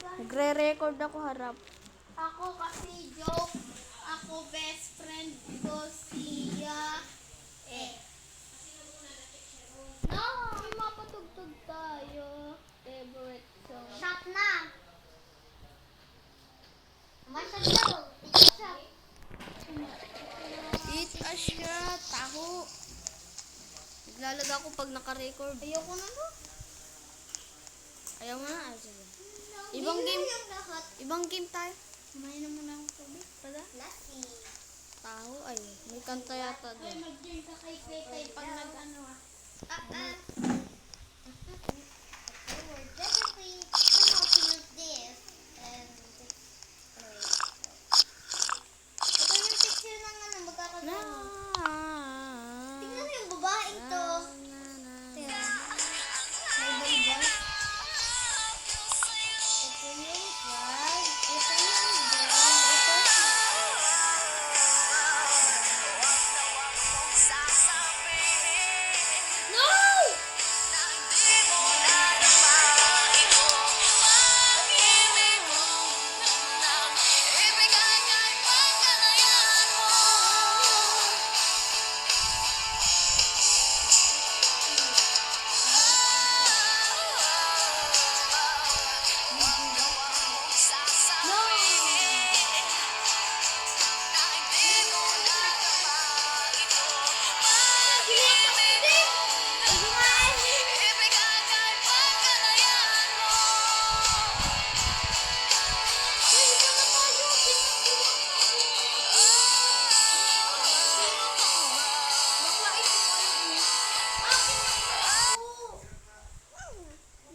Nagre-record ako harap. Ako kasi joke. Ako best friend ko siya. No, may mapatugtog tayo. Favorite song. Shot na! Masal daw. Shot. Eat a shot. Taho. Naglalag ako pag naka-record. Ayoko na no. Ayaw mo na. Ah, sige. Ibang game. Ibang game tayo. Kumain na muna ang tubig. Pada? Lassi. Taho ay. May kanta yata Ay, doon. mag-join ka kay Kay pag nag-ano ah. We're definitely helping with this. And ito yung picture ng ano, Na, magkakagawa. Tingnan mo yung babaeng to. Tingnan. May balbas. Ito yung flag. Ito yung dog. Ito No!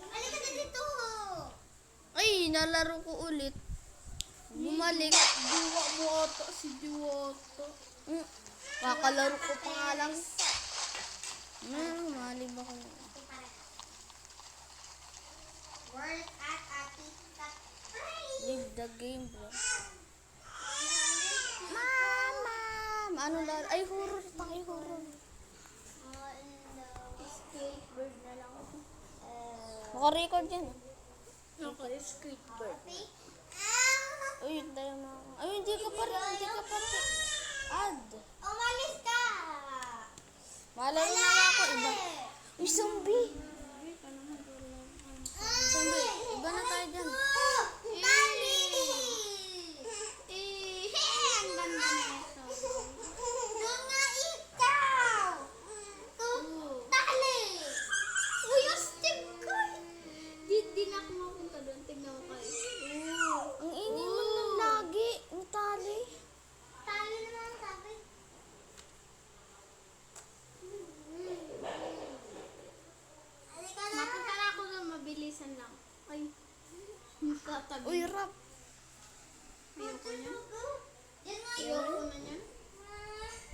Halika na dito. ay, nalaro ko ulit. Bumalik. Diwa mo ata si Diwata. Kakalaro ko pa nga lang. Maling ba ko? Work at Atita. Leave the game, bro. Mama! Ano laro? Ay, horror. Paki horror. Skateboard na lang ako. Naka-record yan. Ako, skateboard. Uy, tayo na ako. Ay, hindi ka pa rin. Hindi ka pa rin. Add. Umalis ka. Malaro na nga ako. Iba. Uy, zombie. Zombie. Iba na tayo dyan. Tali. Ang ganda na ito. Mga ikaw. Tali. Uy, astig ko. Di na ako mapunta doon. Tignan mo kayo. Ang ingay mo lang lagi. Ang tali. Tali naman sabi. Halika na. Mapunta na ako doon. Mabilisan lang. Ay. Tatabi. Uy, rap. Ayoko niya. Yan nga Ayoko na niyan.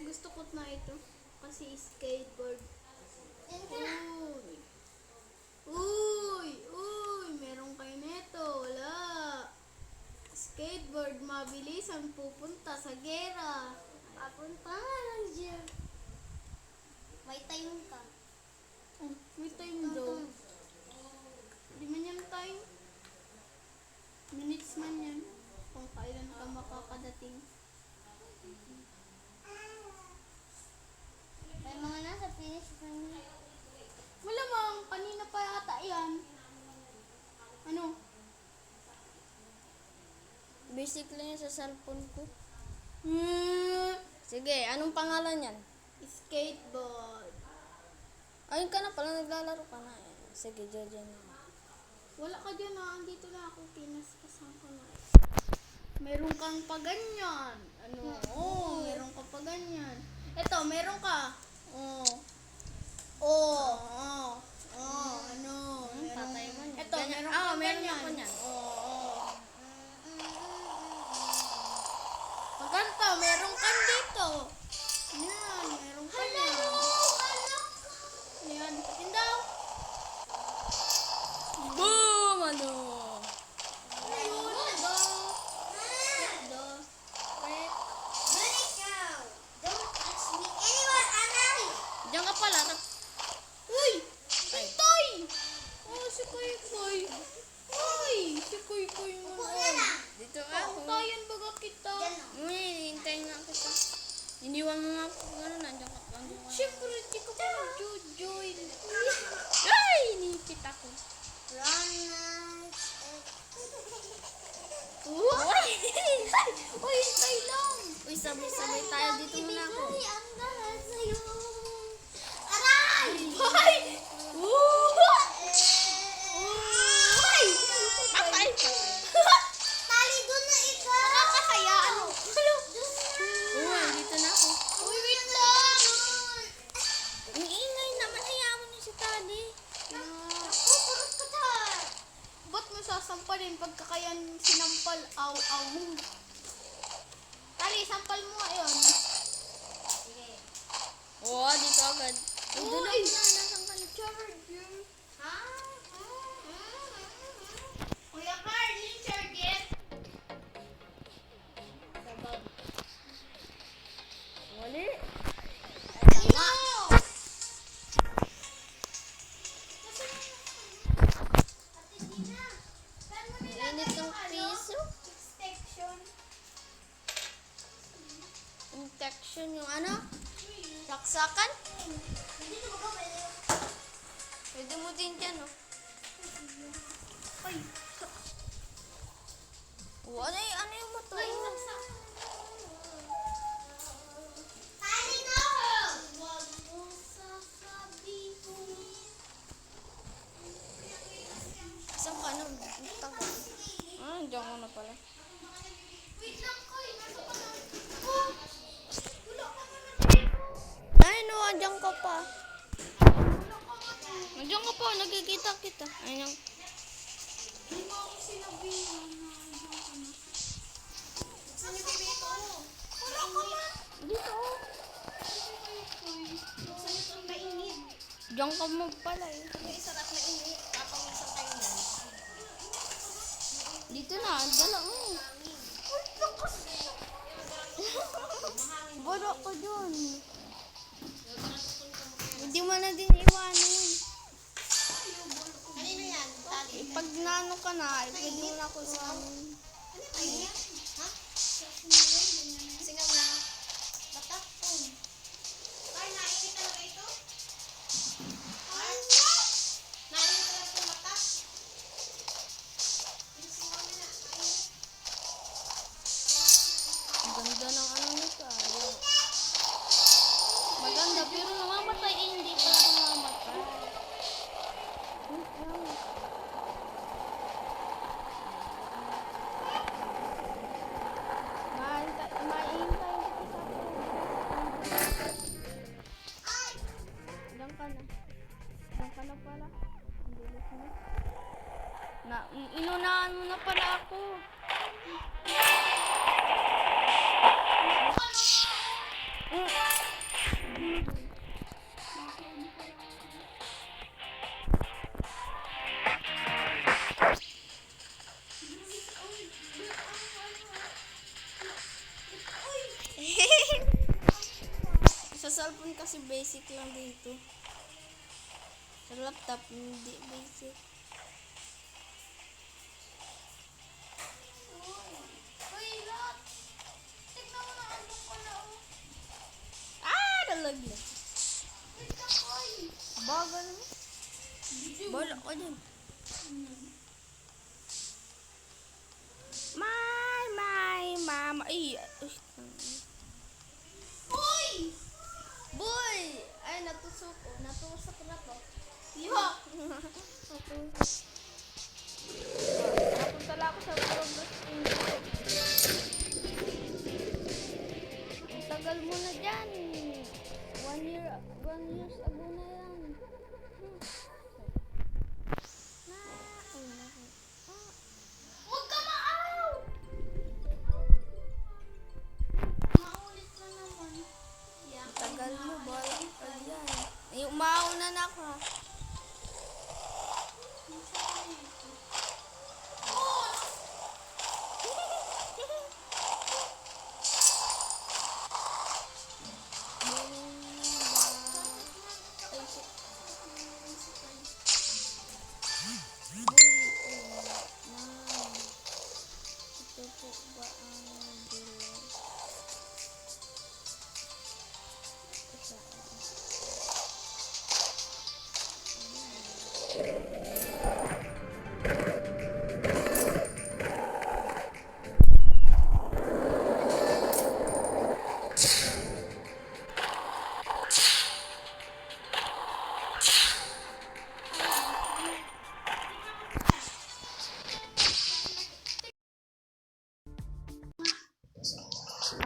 Gusto ko na ito. Kasi skateboard. Yan ka na. Uy. Uy. Uy. Meron kayo neto. Wala. Skateboard. Mabilis ang pupunta sa gera. Papunta nga lang dyan. May time ka. Oh, may time daw. Di man yan time. Minutes man yan. Kung kailan ka makakadating. May mga nasa finish line. Malamang, kanina pa yata yan. Ano? Basic lang yan sa cellphone ko. Hmm, Sige, anong pangalan yan? skateboard. Ayun ka na pala, naglalaro ka na. Sige, Jojo na. Wala ka dyan na, andito na ako, pinaspasan ko na. Meron kang pa ganyan. Ano? Oo, meron ka pa ganyan. Eto, meron ka. Oo. Oo. Ano? Patay man yan. Eto, Ganyan. meron Ah, ka meron ganyan. ako niyan. Oo. Pagkanto, meron kang dito. Yan, meron ka yan. Yan, tindaw. Boom! Ano? Ayun, do. Do. Pet. Ikaw. Don't touch me anywhere, Anay. Diyan ka pala. Uy! Toy! Oh, si Koy Koy. Uy! Si Koy Koy Uy, hintay lang. Uy, sabay-sabay tayo dito muna ako. Ibigay ang lahat sa'yo. Aray! Ay! Uy! Patay! Tali doon na ikaw. Nakakasaya. Ano? Uy, dito na ako. Uy, wait lang. Ang ingay naman, hayaan mo niyo si Tali. Pupurot ka ta. Ba't mo sasampalin pagkakayan sinampal? Aw. Tali, sampal mo nga yun. Oo, dito agad. Uy, doon Uy! na, nasaan ka na? Ha? Kuya Carl, yung charget. Wali. Tama. Ate Dina, saan mo nilagay Init ng yung ano? piso. Extension. Infection yung ano? Saksakan? Hindi na ba pwede? Pwede mo din dyan, oh. Ay, Oo, ano yung motor? Ay, saksak. Tali na! Huwag mo sasabihin. Saan ka na? Tagal. Ah, diyan ko na pala. Wait lang, Koy. Nasa ka na? Oh! Wala ka na dito. Ay, no, andyan ka pa. Wala ka na. Andyan ka pa, nagkikita kita. Ayun. Hindi mo ako sinabihan na nandiyan ka na. Saan yung bibili ko? Wala ka na. Dito, oh. Saan ito mainit? Diyan ka mo pala, eh. Yung isarap na init. Papawisan tayo na. Dito na, dala mo. Bala ko dun. Hindi mo na din iwanin. Kanino yan? Tali. Eh, pag nano ka na, eh, pwede mo na ako iwanin. Ano tayo yan? Ha? Singaw na. Batak? Ay, nainit talaga ito? Ay, nainit talaga itong batak? Yung singaw na na. Ang ganda ng ano nito, ah. Maganda, pero namamatay, eh, hindi pa namamatay. Maihintay kita sa Diyan ka na. Diyan ka na pala. Ang bilis mo. Inunahan mo na pala ako. Sa cellphone kasi basic lang dito. Sa laptop, hindi basic. Uy, Lot! Tignan mo na andun ka na, oh. Ah! Nalaglag. Wait lang, Koy. Bagal mo. Bala ko dyan. Mama. Ay, Uy! boy! Ay, natusok ko. Natusok na to. Yuck! Napunta lang ako sa progress. Ang tagal mo na dyan. 1 years ago na yan. Ay, naku. Huwag ka maaw! Maulit na naman. Yeah. Tagal mo, bala ka dyan. Ay, umauna na ako, ha. Minsan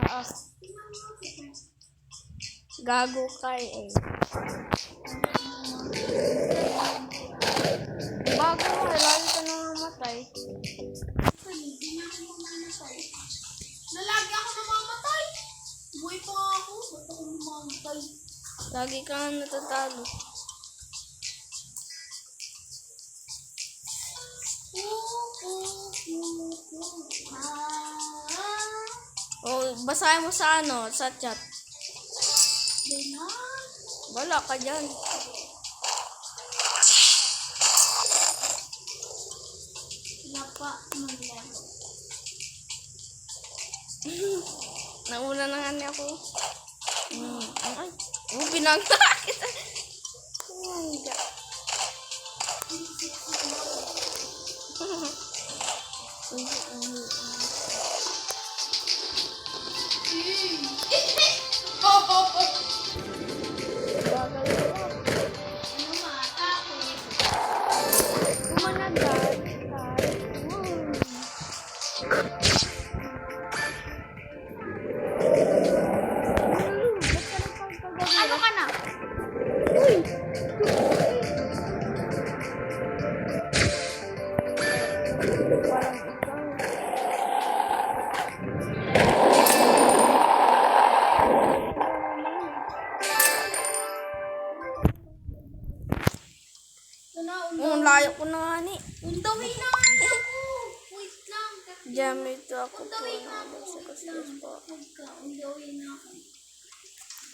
taas. Gago ka eh. Bago mo, lagi ka nang mamatay. Nalagi ako namamatay. Buhay pa ako. Ba't ako namamatay? Lagi ka nga natatalo. O, basahin mo sa ano, sa chat. Wala ka dyan. Lapa maglaro. Nauna na nga niya ako. Ay, binangga kita. Binangga. Bagal ka. Ano mata ko? Umanagal. Ano ka na? Ang layo ko na nga ni. Undawin na ako. Wait lang. Jamit ako po. Undawin na ako. Wait lang. Huwag ka. Undawin na ako.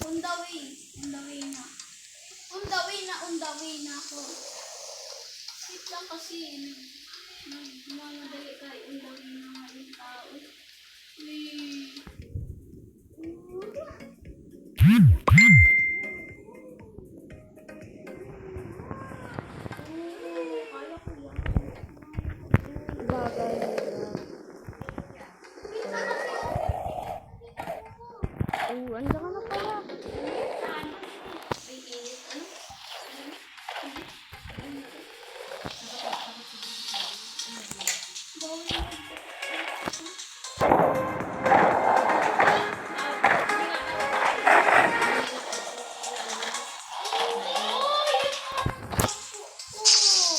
Undawin. Undawin na. Undawin na ako. Wait lang kasi. Nagmamadali ka. Undawin na nga yung tao. Wait. Kala ko yan. Bagal. Oh, anda ka na pala.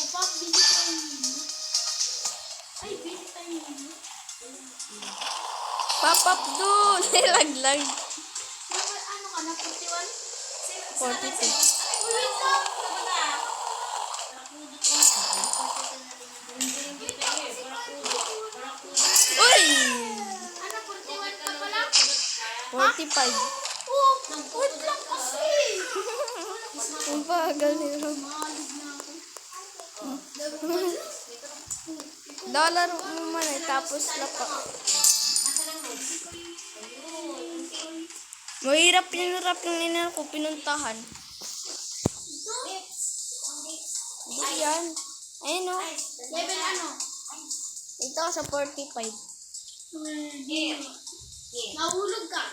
Pop, busy time mo. Ay, busy time mo. Papap doon. Nilaglag. Ano ka na, 41? 42. Wait lang. Uy! Ano, 41 ka pala? 45. Oh, wait lang kasi. Ang bagal nila. Malig na ako. Dollar mo man eh, tapos lapa. Mahirap yung ina ko pinuntahan. Hindi yan. Ayun o. Level ano? Ito sa 45. Nahulog ka.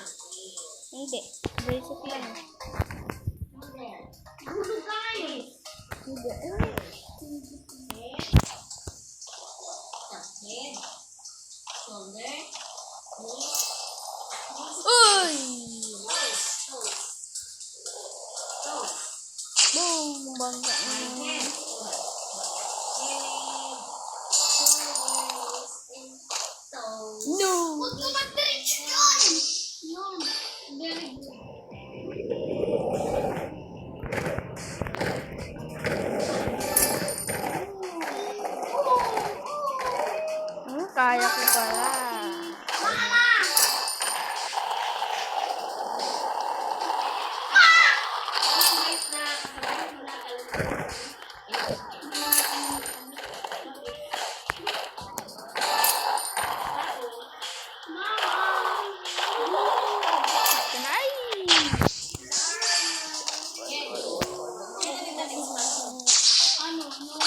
Hindi. Basic lang. Nahulog ka ngayon. Hindi. Uy! Boom! Bangga na. No! Huwag mo mag-diretso yun. Yun. Very good. Kaya ko pala. Mama! Kanay! Ano? No.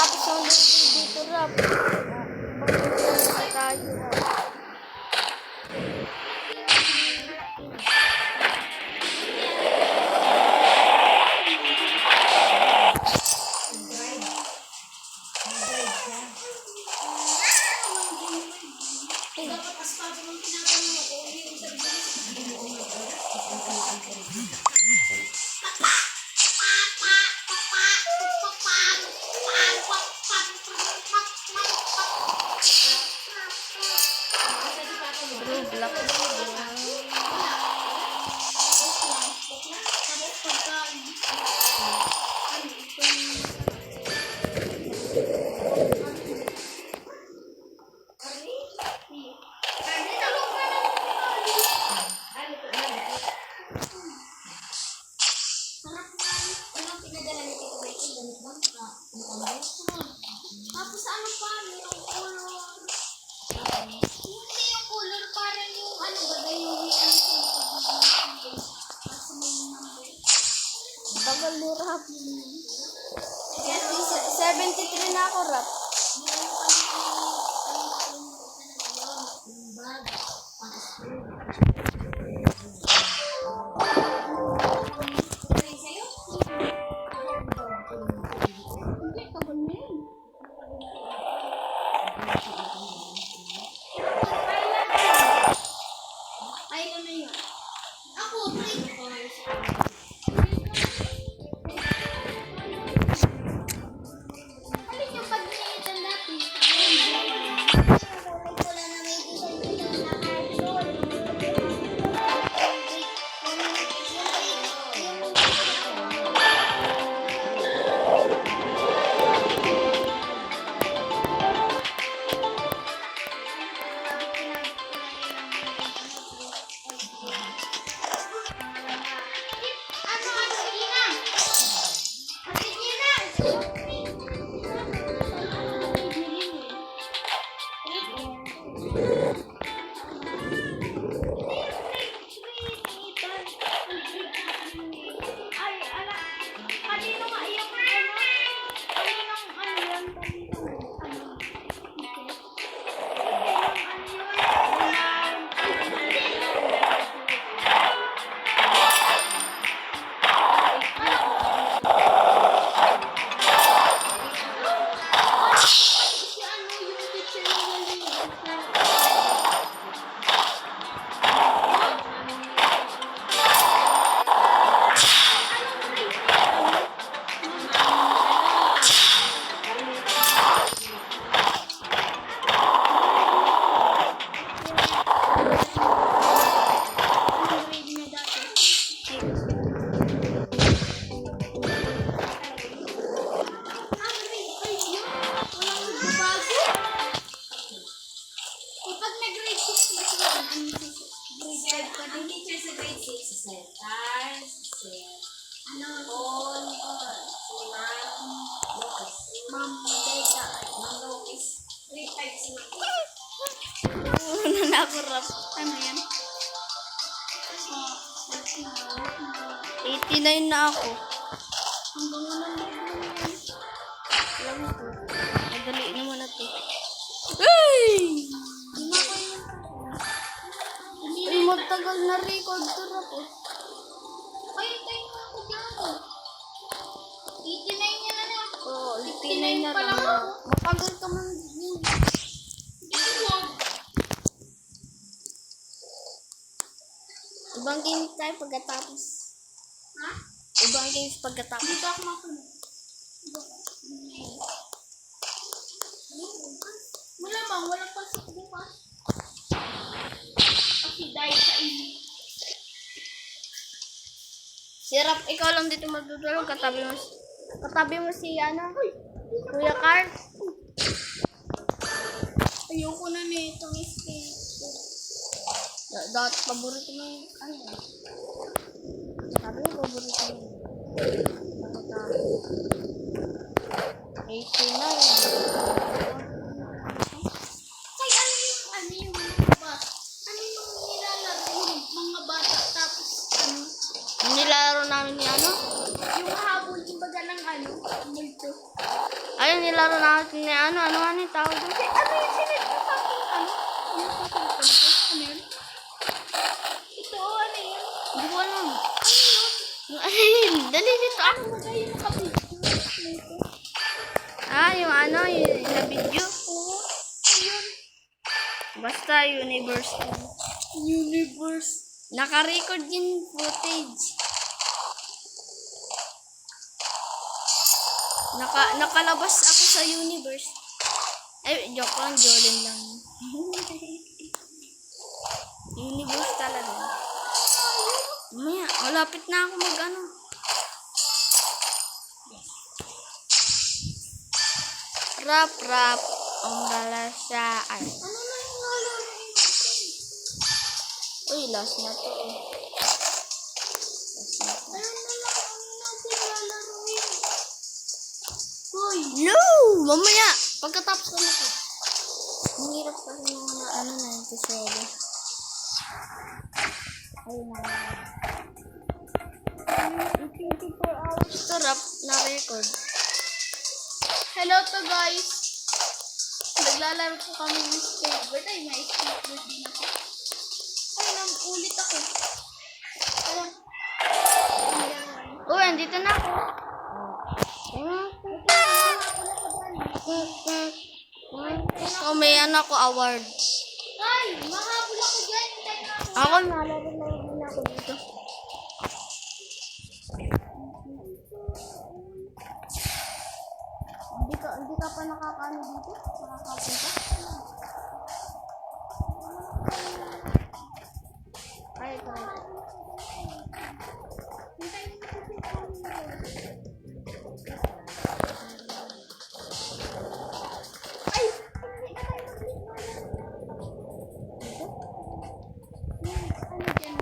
pagkatapos ng level dito, Rap. Ibang tayo, Rap. Dapat as pa yung tinatanong ako, hindi yung sabi tapos ano pa, yung color. Hindi yung color, parang yung ano ba, yung kasi may number. Tagal ni Rap. 73 na ako, Rap. Kailan na yun? Ako, alin yung pag-niitan dati? Kapag nag-grade 6 na sila, grade 5 pa Ang din. teacher sa grade 6 si Sir Tar, si Sir Ano? Paul, si Ma'am Lucas. Ma'am Deda. Ma'am Lucas. Grade 5 si Ma'am. Ano na ako, Rap? Ano yan? 89 na ako. Hanggang ano lang yan? Alam mo ko. Madali naman na to. Ay! Uy, matagal na record to, Rap. Ay, tayo mo ako dyan. 89 yan na. Oo, 89 na pa lang. lang. Matagal ka man din. Ibang games tayo pagkatapos. Ha? Ibang games pagkatapos. Dito ako makulong. Malamang, walang pasok bukas. Kasi dahil sa inyo. Si Rap, ikaw lang dito matutulog. Katabi mo si, Kuya Carl. Ayoko na nitong escape. Dati paborito mo yung, sabi mo paborito mo yung, 89. Ay, ano yung mga bata? Ano yung nilalaro yung mga bata? Tapos, Yung nilalaro namin ni yung habol, yung baga ng multo. Ayun yung nilaro natin ni ano yung tawag doon? Ano yung sinit ko sa akin? Ano? Yung sa akin ko? Ano yun? Ito, ano yun? Hindi ko alam. Ano yun? Ano yun? Dali dito ah. Ano ba kayo nakapicture? Ito. Yung sa video. Oo. Ayun. Basta universe. Universe. Naka-record yung footage. Nakalabas ako sa universe. Ay, joke lang, Jolin lang. Universe talaga. Mamaya, malapit na ako mag-ano. Rap, ang lalasaan. Ano na yung lalaro natin? Uy, last na to. Ano na lang ang natin lalaroin? Hoy! No! Mamaya, pagkatapos ko nito. Ang hirap kasi ng mga ano na yung tisero. Ayun na. 24 hours to rap na record. Hello to guys! Naglalaro po kami ng skateboard. Ay, may skateboard din ako. Ay, ulit ako. Alam. Uy, andito na ako. May ano ako award. Ay, mahabol ako dyan. Hintay na ako. Ako nalaro na ako dito. Hindi ka pa nakakaano dito? Nakakapunta? Ay, ito. Hintay na ako. Ay, hindi ka tayo mag-click. Ano dyan,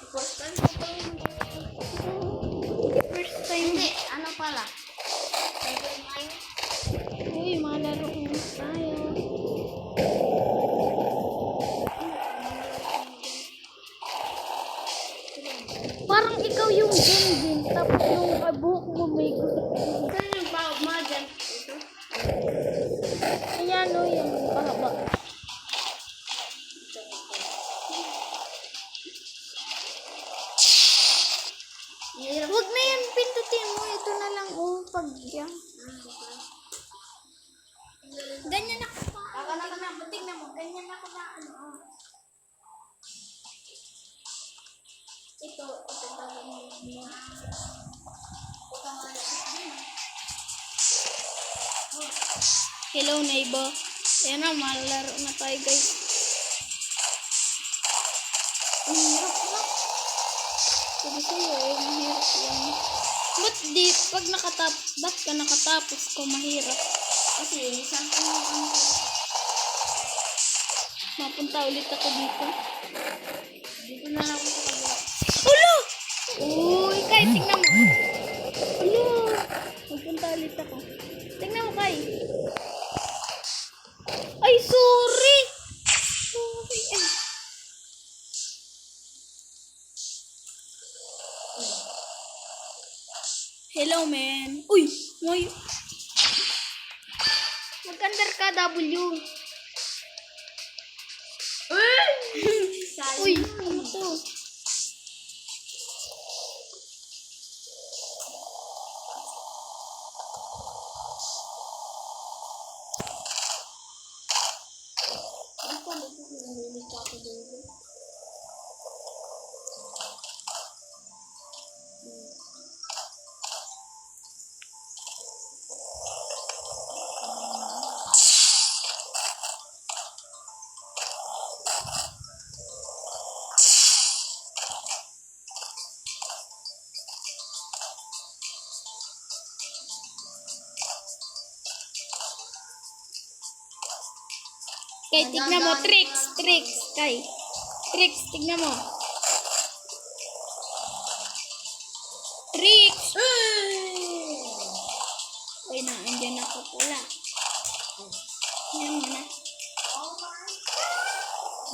First time. Hindi, ano pala? Uy, malaro ko na tayo. Parang ikaw yung Genjin, tapos yung buhok mo may gusto. Saan yung mga dyan? Ito? Ayan o, yung pahaba. Huwag na yan, pindutin mo. Ito na lang, pag yan. Ganyan ako pa. Tingnan mo, ganyan ako na ano. Ito talaga mo. Hello, neighbor. Ayan na, malaro na tayo, guys. Ang hirap na. Sabi sa'yo, mahirap lang. Ba't ka nakatapos ko mahirap? Kasi inisan ko yung ano. Mapunta ulit ako dito. Dito na lang ako sa kabila. Ulo! Uy, Kai, tingnan mo. Ulo! Mapunta ulit ako. Tingnan mo, Kai. Ay, sorry! Sorry. Ay. Hello, man. Uy! May... Mag-under ka, W. Uy! Ano to? Kay, tignan mo. Tricks. Kay. Tricks, tignan mo. Tricks. Uy, andyan ako pula. Yan mo na.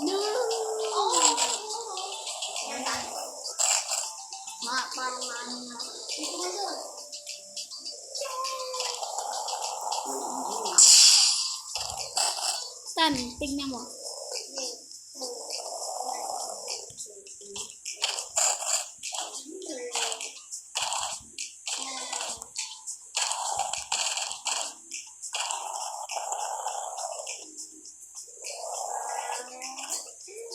No! Yan, tignan mo.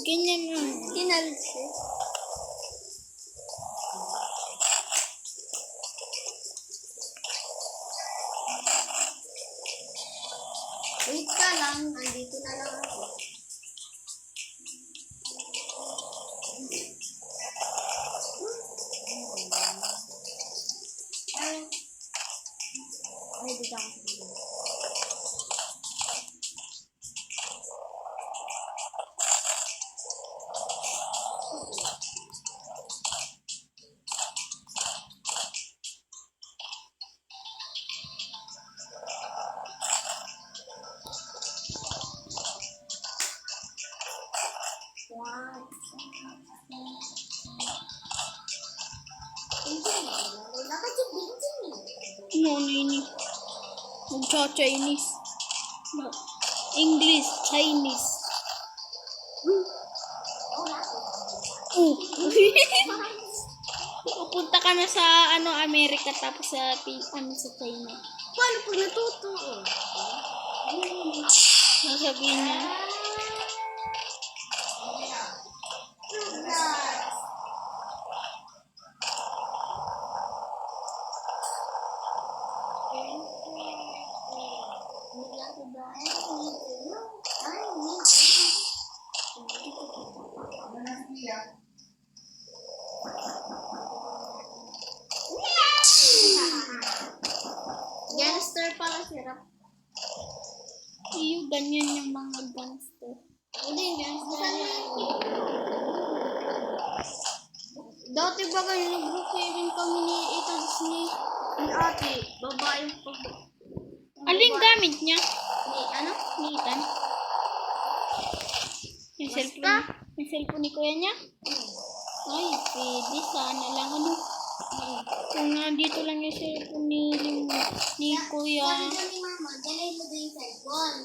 Ganyan lang. Kinalsis. Wait ka lang, andito na lang ako. Ay, dito ako. Wow. No, ini. Chinese. No. English, Chinese. Pupunta ka na sa Amerika tapos sa sa China. Paano pag natuto? Sasabihin niya. Gangster pala sirap. Iyo, ganyan yung mga gangster. Hindi, gangster. Dati ba kayo nag-brookhaven kami ni ito ni ate, babae pag... Aling gamit niya? Ni ano? Ni Ethan? Yung cellphone, yung cellphone ni kuya niya? Ay, pwede. Sana lang kung nandito lang yung cellphone ni kuya. Sabi ko ni mama, dalay mo din yung cellphone.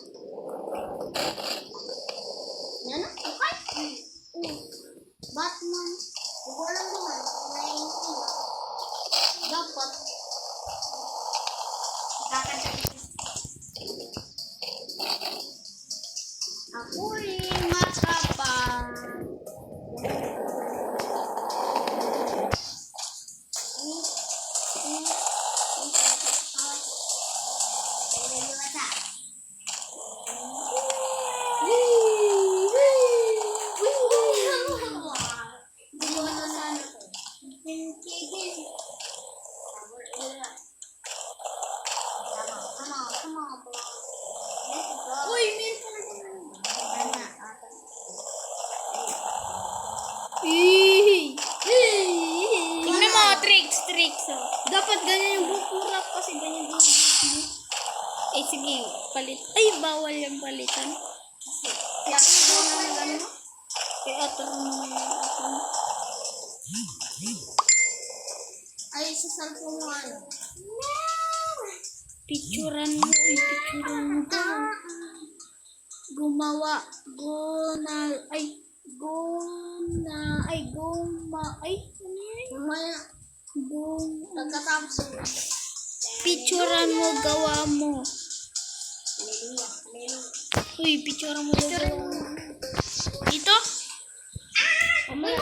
Ano? Okay? Batman. Huwag walang naman. Dapat. Ako'y matapang. Uy, Tingnan mo, tricks. Oh. dapat ganyan yung bukurap kasi ganyan yung bukurap. Eh, sige, palit. Ay, bawal yung palitan. Kaya ito na lang mo. Kaya naman ako. Ay, sa cellphone mo ano? Picturean mo, picturean mo to. Gumawa, ano yun? Mamaya, pagkatapos mo. Picturean mo, gawa mo. Hallelujah, hallelujah. Uy, picturean mo, gawa mo. Dito? Mamaya,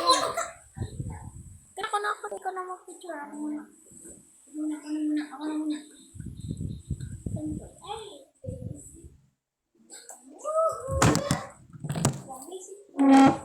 Ako na mag-picture. Ako muna. ako na muna. Ay,